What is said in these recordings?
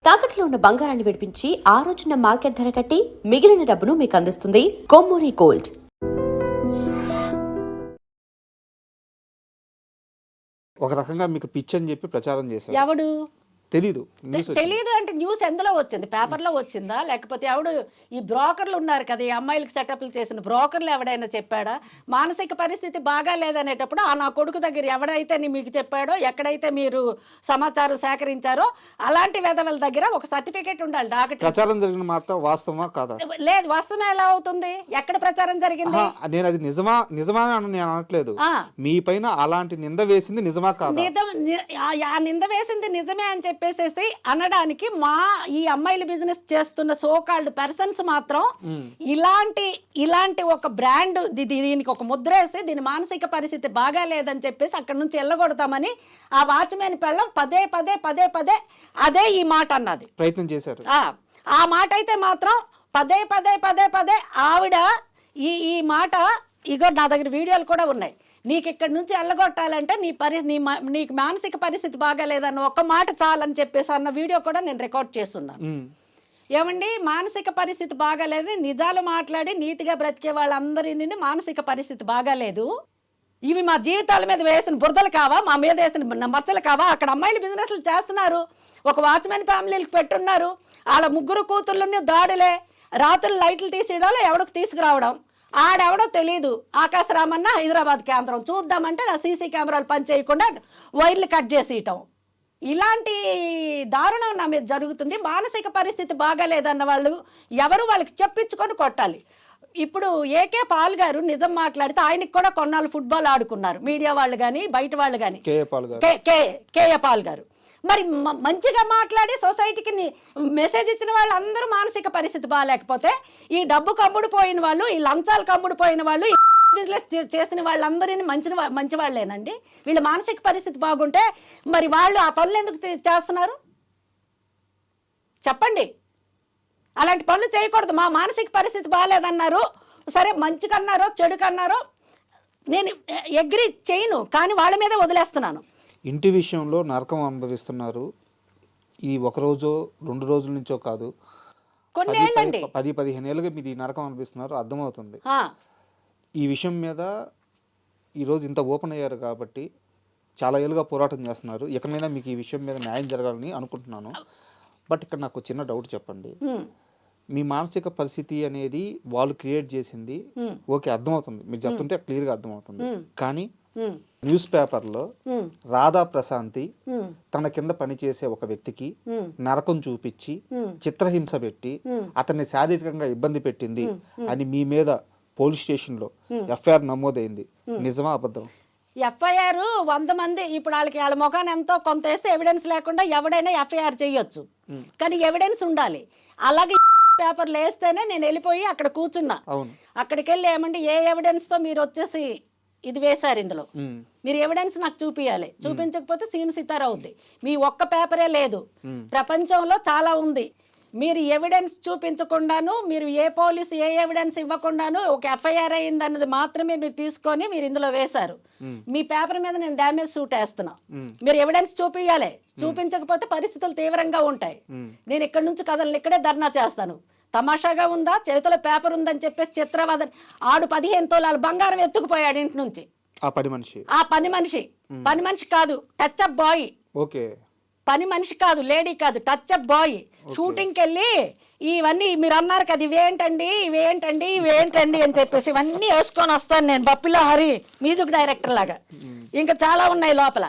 తాకట్లో ఉన్న బంగారాన్ని విడిపించి ఆ రోజున మార్కెట్ ధర కట్టి మిగిలిన డబ్బును మీకు అందిస్తుంది కొమ్మూరి గోల్డ్. ఒక రకంగా మీకు పిచ్ అని చెప్పి ప్రచారం చేశారు. ఎవడు తెలీదు తెలీదు అంటే న్యూస్ ఎందులో వచ్చింది? పేపర్లో వచ్చిందా? లేకపోతే ఎవడు ఈ బ్రోకర్లు ఉన్నారు కదా, ఈ అమ్మాయిలకు సెటప్లు చేసిన బ్రోకర్లు ఎవడైనా చెప్పాడా? మానసిక పరిస్థితి బాగా లేదనేటప్పుడు నా కొడుకు దగ్గర ఎవడైతే మీకు చెప్పాడో, ఎక్కడైతే మీరు సమాచారం సేకరించారో అలాంటి వెధవల దగ్గర ఒక సర్టిఫికేట్ ఉండాలి. డాక్టర్ ప్రచారం జరిగిన మాట వాస్తవమా కాదా? లేదు, వాస్తవం ఎలా అవుతుంది? ఎక్కడ ప్రచారం జరిగింది? నేను అది నిజమా అని నేను అనట్లేదు. మీ పైన అలాంటి నింద వేసింది నిజమా కాదా? ఆ నింద వేసింది నిజమే అని చెప్పేసి అనడానికి ఈ అమ్మాయిల బిజినెస్ చేస్తున్న సోకాల్డ్ పర్సన్స్ మాత్రం ఇలాంటి ఒక బ్రాండ్ దీనికి ఒక ముద్ర వేసి దీని మానసిక పరిస్థితి బాగా లేదని చెప్పేసి అక్కడ నుంచి వెళ్ళగొడతామని ఆ వాచ్మెన్ పెళ్ళం పదే పదే అదే ఈ మాట అన్నది, ప్రయత్నం చేశారు. ఆ మాట అయితే మాత్రం పదే ఆవిడ ఈ మాట, ఇగో నా దగ్గర వీడియోలు కూడా ఉన్నాయి, నీకు ఇక్కడి నుంచి వెళ్ళగొట్టాలంటే నీకు మానసిక పరిస్థితి బాగాలేదన్న ఒక్క మాట చాలని చెప్పేసి అన్న వీడియో కూడా నేను రికార్డ్ చేస్తున్నాను. ఏమండి, మానసిక పరిస్థితి బాగాలేదని నిజాలు మాట్లాడి నీతిగా బ్రతికే వాళ్ళందరినీ మానసిక పరిస్థితి బాగాలేదు, ఇవి మా జీవితాల మీద వేసిన బురదలు కావా, మా మీద వేసిన మచ్చలు కావా? అక్కడ అమ్మాయిలు బిజినెస్లు చేస్తున్నారు, ఒక వాచ్మెన్ ఫ్యామిలీలకు పెట్టున్నారు, వాళ్ళ ముగ్గురు కూతుర్లని దాడులే, రాత్రులు లైట్లు తీసేయడం, ఎవరికి తీసుకురావడం, ఆడెవడో తెలీదు, ఆకాశరామన్న హైదరాబాద్ కేంద్రం చూద్దామంటే నా సీసీ కెమెరాలు పనిచేయకుండా వైర్లు కట్ చేసేయటం, ఇలాంటి దారుణం నా మీద జరుగుతుంది. మానసిక పరిస్థితి బాగాలేదన్న వాళ్ళు ఎవరు వాళ్ళకి చెప్పించుకొని కొట్టాలి. ఇప్పుడు ఏకే పాల్ గారు నిజం మాట్లాడితే ఆయనకి కూడా కొన్నాళ్ళు ఫుట్బాల్ ఆడుకున్నారు, మీడియా వాళ్ళు కానీ బయట వాళ్ళు కానీ. కేఏ పాల్ గారు మరి మంచిగా మాట్లాడి సొసైటీకి మెసేజ్ ఇచ్చిన వాళ్ళు అందరూ మానసిక పరిస్థితి బాగాలేకపోతే, ఈ డబ్బు కమ్ముడిపోయిన వాళ్ళు, ఈ లంచాలు కమ్ముడిపోయిన వాళ్ళు, ఈ బిజినెస్ చేసిన వాళ్ళందరినీ మంచి వాళ్ళేనండి. వీళ్ళ మానసిక పరిస్థితి బాగుంటే మరి వాళ్ళు ఆ పనులు ఎందుకు చేస్తున్నారు చెప్పండి? అలాంటి పనులు చేయకూడదు. మా మానసిక పరిస్థితి బాగాలేదన్నారు, సరే మంచికన్నారో చెడుకన్నారో నేను అగ్రీ చేయను, కానీ వాళ్ళ మీదే వదిలేస్తున్నాను. ఇంటి విషయంలో నరకం అనుభవిస్తున్నారు. ఇది ఒక రోజు 2 రోజుల నుంచో కాదు, 10-15 ఏళ్ళుగా మీరు ఈ నరకం అనిపిస్తున్నారు, అర్థమవుతుంది. ఈ విషయం మీద ఈరోజు ఇంత ఓపెన్ అయ్యారు కాబట్టి చాలా ఏళ్ళుగా పోరాటం చేస్తున్నారు. ఎక్కడైనా మీకు ఈ విషయం మీద న్యాయం జరగాలని అనుకుంటున్నాను. బట్ ఇక్కడ నాకు చిన్న డౌట్ చెప్పండి. మీ మానసిక పరిస్థితి అనేది వాళ్ళు క్రియేట్ చేసింది, ఓకే అర్థమవుతుంది, మీరు చెప్తుంటే క్లియర్గా అర్థమవుతుంది. కానీ న్యూస్ పేపర్లో రాధా ప్రశాంతి తన కింద పనిచేసే ఒక వ్యక్తికి నరకం చూపించి చిత్రహింస పెట్టి అతన్ని శారీరకంగా ఇబ్బంది పెట్టింది అని మీ మీద పోలీస్ స్టేషన్ లో ఎఫ్ఐఆర్ నమోదైంది, నిజమా అబద్ధం? ఎఫ్ఐఆర్ 100 మంది ఇప్పుడు వాళ్ళ ముఖాన్ని ఎంతో కొంత వేస్తే ఎవిడెన్స్ లేకుండా ఎవడైనా ఎఫ్ఐఆర్ చేయొచ్చు, కానీ ఎవిడెన్స్ ఉండాలి. అలాగే పేపర్లు వేస్తేనే నేను వెళ్ళిపోయి అక్కడ కూర్చున్నా. అక్కడికి వెళ్ళి ఏమంటే ఏ ఎవిడెన్స్ తో మీరు వచ్చేసి ఇది వేశారు, ఇందులో మీరు ఎవిడెన్స్ నాకు చూపించాలి, చూపించకపోతే సీన్ సితార అవుద్ది. మీ ఒక్క పేపరే లేదు, ప్రపంచంలో చాలా ఉంది. మీరు ఎవిడెన్స్ చూపించకుండాను, మీరు ఏ పోలీసు ఏ ఎవిడెన్స్ ఇవ్వకుండాను ఒక ఎఫ్ఐఆర్ అయింది అన్నది మాత్రమే మీరు తీసుకొని మీరు ఇందులో వేశారు. మీ పేపర్ మీద నేను డ్యామేజ్ సూట్ వేస్తున్నా, మీరు ఎవిడెన్స్ చూపించాలి, చూపించకపోతే పరిస్థితులు తీవ్రంగా ఉంటాయి. నేను ఇక్కడ నుంచి కథలు ఇక్కడే ధర్నా చేస్తాను. తమాషాగా ఉందా? చేతిలో పేపర్ ఉందని చెప్పేసి చిత్రవాద ఆడు 15 తోలాల బంగారం ఎత్తుకుపోయాడు ఇంటి నుంచి. ఆ పని మనిషి కాదు, టచ్ అప్ బాయ్. పని మనిషి కాదు, లేడీ కాదు, టచ్ అప్ బాయ్. షూటింగ్కి వెళ్ళి ఇవన్నీ మీరు అన్నారు కదా, ఇవేంటండి అని చెప్పేసి ఇవన్నీ వేసుకొని వస్తాను నేను, బప్పిలో హరి మ్యూజిక్ డైరెక్టర్ లాగా. ఇంకా చాలా ఉన్నాయి లోపల.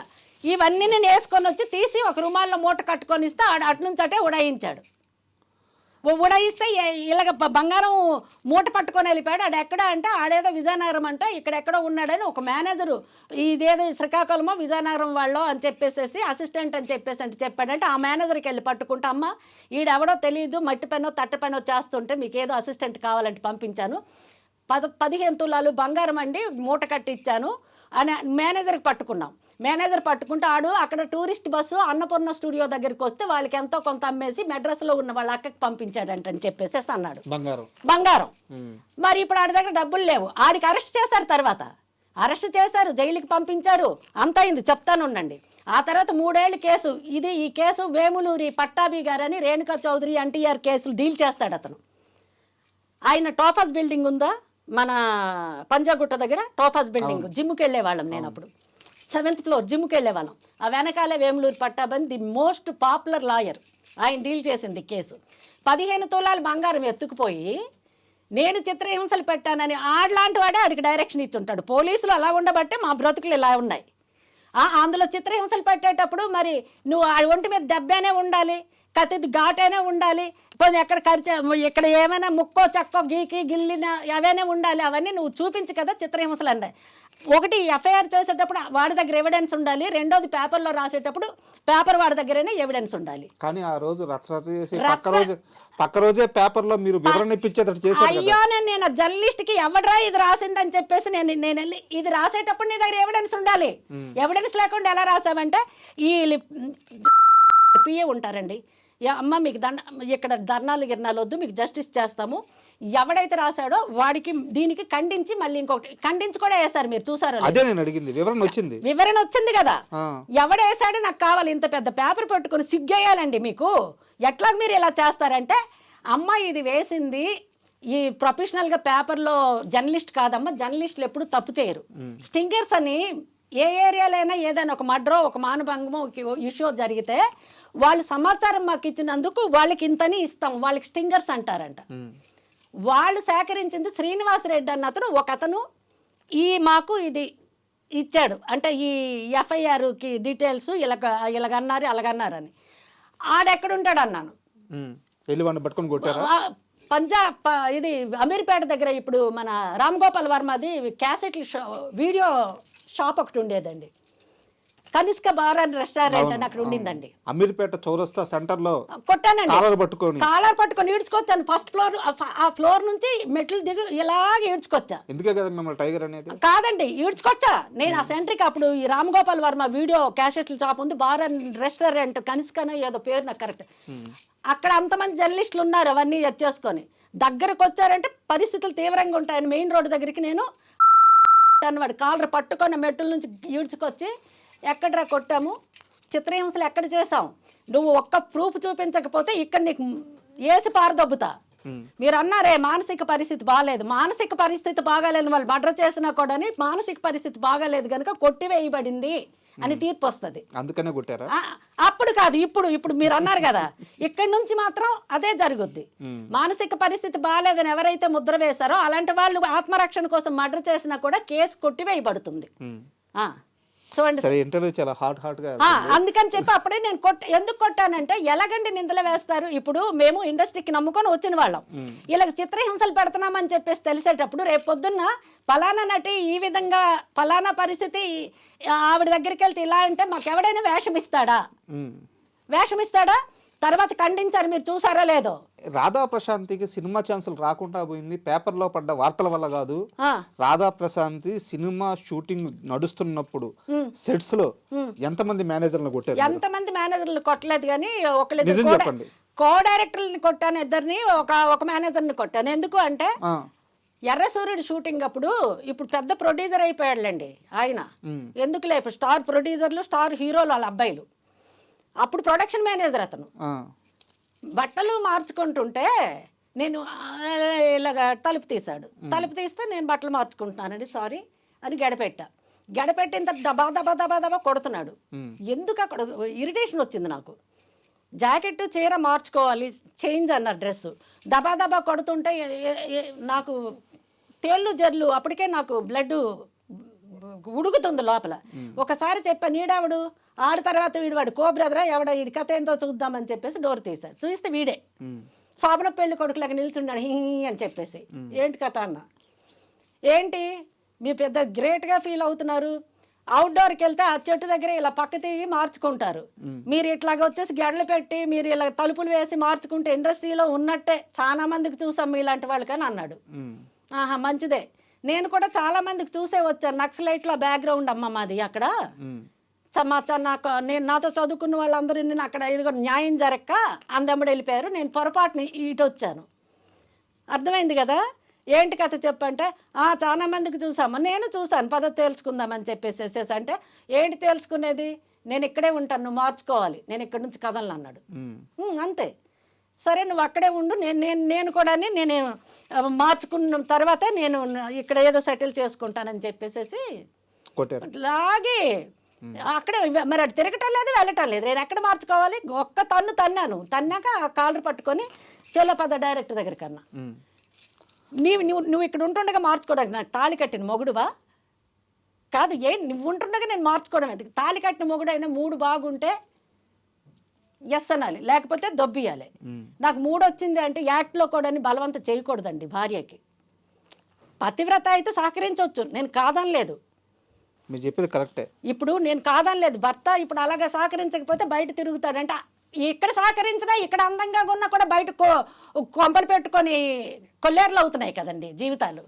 ఇవన్నీ నేను వేసుకొని వచ్చి తీసి ఒక రుమాల్లో మూట కట్టుకొని ఇస్తే అటు నుంచి అటే ఉడాయించాడు. ఉడాయిస్తే ఇలాగ బంగారం మూట పట్టుకొని వెళ్ళిపోయాడు. ఆడు ఎక్కడ అంటే ఆడేదో విజయనగరం అంట, ఇక్కడెక్కడో ఉన్నాడని ఒక మేనేజరు, ఇదేదో శ్రీకాకుళమో విజయనగరం వాళ్ళు అని చెప్పేసి అసిస్టెంట్ అని చెప్పేసి చెప్పాడంటే ఆ మేనేజర్కి వెళ్ళి పట్టుకుంటా, అమ్మ ఈడెవడో తెలియదు, మట్టి పనో తట్ట పనో చేస్తుంటే మీకు ఏదో అసిస్టెంట్ కావాలంటే పంపించాను, 15 తులాలు బంగారం అండి మూట కట్టిచ్చాను అని మేనేజర్కి పట్టుకున్నాం. మేనేజర్ పట్టుకుంటే ఆడు అక్కడ టూరిస్ట్ బస్సు అన్నపూర్ణ స్టూడియో దగ్గరికి వస్తే వాళ్ళకి ఎంతో కొంత అమ్మేసి మెడ్రాస్లో ఉన్న వాళ్ళ అక్కకి పంపించాడంటని చెప్పేసి అన్నాడు. బంగారం. మరి ఇప్పుడు ఆడి దగ్గర డబ్బులు లేవు, ఆడికి అరెస్ట్ చేశారు. తర్వాత అరెస్ట్ చేశారు, జైలుకి పంపించారు, అంత అయింది, చెప్తాను ఉండండి. ఆ తర్వాత 3 ఏళ్ళు కేసు. ఈ కేసు వేములూరి పట్టాభి గారని రేణుకా చౌదరి ఎన్టీఆర్ కేసులు డీల్ చేస్తాడు అతను. ఆయన టోఫాస్ బిల్డింగ్ ఉందా మన పంజాగుట్ట దగ్గర, టోఫాస్ బిల్డింగ్, జిమ్కి వెళ్ళేవాళ్ళం నేను అప్పుడు, 7th floor జిమ్కి వెళ్ళేవాళ్ళం. ఆ వెనకాలే Vemuluri Pattabhi the most popular lawyer, ఆయన డీల్ చేసింది కేసు. 15 తులాలు బంగారం ఎత్తుకుపోయి నేను చిత్రహింసలు పెట్టానని ఆడలాంటి వాడే ఆడికి డైరెక్షన్ ఇచ్చుంటాడు. పోలీసులు అలా ఉండబట్టే మా బ్రతుకులు ఇలా ఉన్నాయి. అందులో చిత్రహింసలు పెట్టేటప్పుడు మరి నువ్వు ఆ ఒంటి మీద దెబ్బనే ఉండాలి, కత్తి ఘాటైనా ఉండాలి, పోనీ ఎక్కడ ఇక్కడ ఏమైనా ముక్కో చక్కో గీకి గిల్లిన అవైనా ఉండాలి, అవన్నీ నువ్వు చూపించు కదా చిత్రహింసలు అన్నాయి. ఒకటి ఎఫ్ఐఆర్ చేసేటప్పుడు వాడి దగ్గర ఎవిడెన్స్ ఉండాలి, రెండోది పేపర్లో రాసేటప్పుడు పేపర్ వాడి దగ్గరనే ఎవిడెన్స్ ఉండాలి. కానీ ఆ రోజు రచ్చరచ్చ చేసి పక్క రోజే పేపర్లో మీరు వివరణ ఇప్పించేటట్టు చేశారు. అయ్యో నేను జర్నలిస్ట్కి ఎవడరా ఇది రాసిందని చెప్పేసి నేను వెళ్ళి ఇది రాసేటప్పుడు నీ దగ్గర ఎవిడెన్స్ ఉండాలి. ఎవిడెన్స్ లేకుండా ఎలా రాసావంటే ఈ పిఏ ఉంటారండి, అమ్మ మీకు ఇక్కడ ధర్నాలు గిర్నాలు వద్దు, మీకు జస్టిస్ చేస్తాము, ఎవడైతే రాశాడో వాడికి దీనికి ఖండించి మళ్ళీ ఇంకొకటి ఖండించి కూడా వేశారు. మీరు చూసారు? అదే నేను అడిగింది, వివరణ వచ్చింది కదా. ఎవడేసాడో నాకు కావాలి. ఇంత పెద్ద పేపర్ పెట్టుకుని సిగ్గేయాలండి మీకు. ఎట్లా మీరు ఇలా చేస్తారంటే, అమ్మ ఇది వేసింది ఈ ప్రొఫెషనల్గా పేపర్లో జర్నలిస్ట్ కాదమ్మా, జర్నలిస్టులు ఎప్పుడు తప్పు చేయరు. స్టింగర్స్ అని ఏ ఏరియాలైనా ఏదైనా ఒక మర్డరో ఒక మానభంగమో ఇష్యూ జరిగితే వాళ్ళు సమాచారం మాకు ఇచ్చినందుకు వాళ్ళకి ఇంతని ఇస్తాం, వాళ్ళకి స్టింగర్స్ అంటారంట. వాళ్ళు సేకరించింది శ్రీనివాసరెడ్డి అన్న అతను మాకు ఇది ఇచ్చాడు అంటే ఈ ఎఫ్ఐఆర్కి డీటెయిల్స్ ఇలాగన్నారు అలాగన్నారని. ఆడెక్కడుంటాడు అన్నాను. ఇది అమీర్పేట దగ్గర ఇప్పుడు మన రామ్ గోపాల్ వర్మది క్యాసెట్లు వీడియో షాప్ ఒకటి ఉండేదండి, కనిష్క బార్ అండ్ రెస్టారెంట్ అని అక్కడ ఉండిందండి. అమీర్పేట చౌరస్తా సెంటర్ లో కొట్టానండి, కాలర్ పట్టుకొని ఈడ్చుకొచ్చాను. ఫస్ట్ ఫ్లోర్, ఆ ఫ్లోర్ నుంచి మెట్లు దిగు ఇలాగే ఈడ్చుకొచ్చా. ఎందుకే కదా మిమ్మల్ని టైగర్ అనేది? కాదండి, ఈడ్చుకొచ్చా నేను ఆ సెంటర్కి. అప్పుడు ఈ రామ్ గోపాల్ వర్మ వీడియో క్యాసెట్ల షాప్ ఉంది, బార్ అండ్ రెస్టారెంట్ కనిష్కనో ఏదో పేరు నాకు కరెక్ట్. అక్కడ అంతమంది జర్నలిస్టులు ఉన్నారు, అవన్నీ చేసుకొని దగ్గరకు వచ్చారంటే పరిస్థితులు తీవ్రంగా ఉంటాయని మెయిన్ రోడ్డు దగ్గరికి నేను వాడు కాలర్ పట్టుకొని మెట్టుల నుంచి ఈడ్చుకొచ్చి ఎక్కడరా కొట్టాము, చిత్రహింసలు ఎక్కడ చేసాం, నువ్వు ఒక్క ప్రూఫ్ చూపించకపోతే ఇక్కడ నీకు ఏసి పారదొబ్బుతా. మీరు అన్నారే మానసిక పరిస్థితి బాగాలేదు, మానసిక పరిస్థితి బాగాలేని వాళ్ళు మర్డర్ చేసినా కూడా మానసిక పరిస్థితి బాగాలేదు కనుక కొట్టివేయబడింది అని తీర్పు వస్తుంది. అందుకనే కొట్టారా? అప్పుడు కాదు, ఇప్పుడు మీరు అన్నారు కదా, ఇక్కడి నుంచి మాత్రం అదే జరుగుద్ది. మానసిక పరిస్థితి బాగాలేదని ఎవరైతే ముద్ర వేశారో అలాంటి వాళ్ళు ఆత్మరక్షణ కోసం మర్డర్ చేసినా కూడా కేసు కొట్టివేయబడుతుంది. అందుకని చెప్పి అప్పుడే నేను ఎందుకు కొట్టానంటే, ఎలాగండి నిందలు వేస్తారు. ఇప్పుడు మేము ఇండస్ట్రీకి నమ్ముకొని వచ్చిన వాళ్ళం, ఇలా చిత్రహింసలు పెడుతున్నామని చెప్పేసి తెలిసేటప్పుడు రేపు పొద్దున్న ఫలానా నటి ఈ విధంగా ఫలానా పరిస్థితి ఆవిడ దగ్గరికి వెళ్తే ఇలా అంటే మాకు ఎవడైనా వేషం ఇస్తాడా? తర్వాత ఖండించారు, మీరు చూసారో లేదో. రాధా ప్రశాంతికి సినిమా ఛాన్సులు రాకుండా పోయింది పేపర్లో పడ్డ వార్తల వల్ల కాదు. రాధా ప్రశాంతి సినిమా షూటింగ్ నడుస్తున్నప్పుడు సెట్స్ లో ఎంతమంది మేనేజర్లు కొట్టారు? ఎంతమంది మేనేజర్లు కొట్టలేదు కానీ ఒకళ్ళు కో డైరెక్టర్ని కొట్టాను, ఇద్దరిని, ఒక మేనేజర్ని కొట్టాను. ఎందుకు అంటే ఎర్ర సూర్యుడు షూటింగ్ అప్పుడు ఇప్పుడు పెద్ద ప్రొడ్యూసర్ అయిపోయాడులేండి ఆయన. ఎందుకులే ఇప్పుడు స్టార్ ప్రొడ్యూసర్లు స్టార్ హీరోలు వాళ్ళ అబ్బాయిలు. అప్పుడు ప్రొడక్షన్ మేనేజర్ అతను. బట్టలు మార్చుకుంటుంటే నేను ఇలాగ తలుపు తీస్తే నేను బట్టలు మార్చుకుంటున్నానండి సారీ అని గడపెట్టిన తర్వాత దబా కొడుతున్నాడు. ఎందుకు అక్కడ ఇరిటేషన్ వచ్చింది నాకు. జాకెట్ చీర మార్చుకోవాలి, చేంజ్ అన్నారు డ్రెస్, దబా కొడుతుంటే నాకు తేళ్ళు జర్లు, అప్పటికే నాకు బ్లడ్ ఉడుకుతుంది లోపల. ఒకసారి చెప్పా నీడావిడు ఆడి తర్వాత వీడివాడు కో బ్రదరా ఎవడ వీడి కథ ఏంటో చూద్దామని చెప్పేసి డోర్ తీశాడు. చూస్తే వీడే శోభన పెళ్లి కొడుకులాగా నిల్చున్నాడు హీ అని చెప్పేసి. ఏంటి కథ అన్న, ఏంటి మీరు పెద్ద గ్రేట్గా ఫీల్ అవుతున్నారు, అవుట్డోర్కి వెళ్తే ఆ చెట్టు దగ్గర ఇలా పక్క తిరిగి మార్చుకుంటారు, మీరు ఇట్లాగ వచ్చేసి గెడలు పెట్టి మీరు ఇలా తలుపులు వేసి మార్చుకుంటే ఇండస్ట్రీలో ఉన్నట్టే చాలా మందికి చూసాం మీలాంటి వాళ్ళకని అన్నాడు. ఆహా మంచిదే, నేను కూడా చాలా మందికి చూసే వచ్చాను, నక్సలైట్ల బ్యాక్గ్రౌండ్ అమ్మ మాది అక్కడ. నేను నాతో చదువుకున్న వాళ్ళందరూ అక్కడ ఇదిగో న్యాయం జరక్క అందమ్మడి వెళ్ళిపోయారు, నేను పొరపాటుని ఇటు వచ్చాను. అర్థమైంది కదా. ఏంటి కథ చెప్పంటే చాలా మందికి చూసాము, నేను చూసాను, పద్ధతి తేల్చుకుందామని చెప్పేసి అంటే ఏంటి తేల్చుకునేది, నేను ఇక్కడే ఉంటాను, నువ్వు మార్చుకోవాలి, నేను ఇక్కడి నుంచి కదలను అన్నాడు. అంతే, సరే నువ్వు అక్కడే ఉండు, నేను కూడా నేను మార్చుకున్న తర్వాతే నేను ఇక్కడ ఏదో సెటిల్ చేసుకుంటానని చెప్పేసి కొట్టారు. లాగే అక్కడే మరి అటు తిరగటం లేదు, వెళ్ళటం లేదు, నేను ఎక్కడ మార్చుకోవాలి, ఒక్క తన్నాక ఆ కాలర్ పట్టుకొని చెల్లపద డైరెక్టర్ దగ్గర కన్నా, నువ్వు ఇక్కడ ఉంటుండగా మార్చుకోవడానికి నాకు తాళి కట్టిన మొగుడువా కాదు, నువ్వు ఉంటుండగా నేను మార్చుకోవడం అంటే, తాళి కట్టిన మొగుడైనా మూడు బాగుంటే ఎస్ అనాలి, లేకపోతే దొబ్బియాలి. నాకు మూడు వచ్చింది అంటే యాక్ట్లో కూడా బలవంత చేయకూడదండి భార్యకి. పతివ్రత అయితే సహకరించవచ్చు, నేను కాదనలేదు, మీరు చెప్పేది కరెక్టే. ఇప్పుడు నేను కాదనలేదు, భర్త ఇప్పుడు అలాగే సహకరించకపోతే బయట తిరుగుతాడంట, ఇక్కడ సహకరించినా ఇక్కడ అందంగా ఉన్నా కూడా బయట కొంపలు పెట్టుకొని కొల్లేర్లు అవుతున్నాయి కదండి జీవితాలు.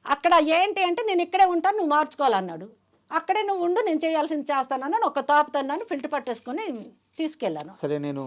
అక్కడ ఏంటి అంటే నేను ఇక్కడే ఉంటాను, నువ్వు మార్చుకోవాలన్నాడు, అక్కడే నువ్వు ఉండు, నేను చేయాల్సింది చేస్తానన్నాను, ఒక తోపుతున్నాను, ఫిల్టర్ పట్టేసుకొని తీసుకెళ్ళాను. సరే, నేను